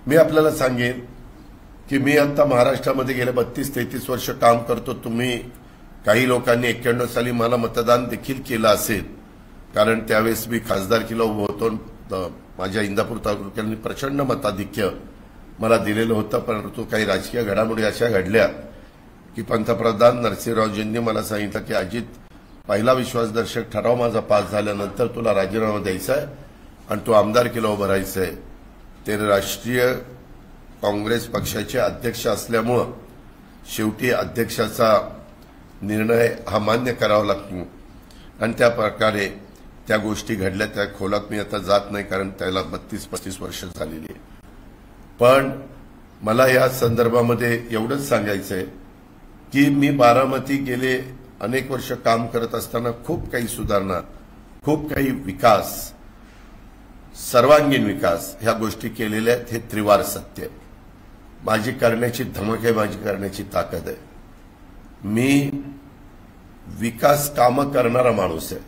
मी आपल्याला सांगेन की मी आता महाराष्ट्रामध्ये गेले 32-33 वर्ष काम करतो। तुम्ही काही लोकांनी 91 साली मला मतदान देखील केलं असेल, कारण त्यावेळेस मी खासदारकीला उभं होतो। माझ्या इंदापूर तालुक्याने प्रचंड मताधिक्य मला दिलेलं होतं, परंतु काही राजकीय घडामोडी अशा घडल्या की पंतप्रधान नरसिंहरावजींनी मला सांगितलं की अजित, पहिला विश्वासदर्शक ठराव माझा पास झाल्यानंतर तुला राजीनामा द्यायचा आहे आणि तू आमदारकीला उभं राहायचं आहे। ते राष्ट्रीय काँग्रेस पक्षाचे अध्यक्ष असल्यामुळं शेवटी अध्यक्षाचा निर्णय हा मान्य करावा लागतो आणि त्या प्रकारे त्या गोष्टी घडल्या। त्या खोलात मी आता जात नाही, कारण त्याला 32-35 वर्ष झालेली आहे। पण मला या संदर्भामध्ये एवढंच सांगायचं आहे की मी बारामती गेले अनेक वर्ष काम करत असताना खूप काही सुधारणा, खूप काही विकास, सर्वांगीण विकास ह्या गोष्टी केलेल्या आहेत। हे त्रिवार सत्य आहे। माझी करण्याची धमक आहे, माझी करण्याची ताकद आहे। मी विकास कामं करणारा माणूस आहे।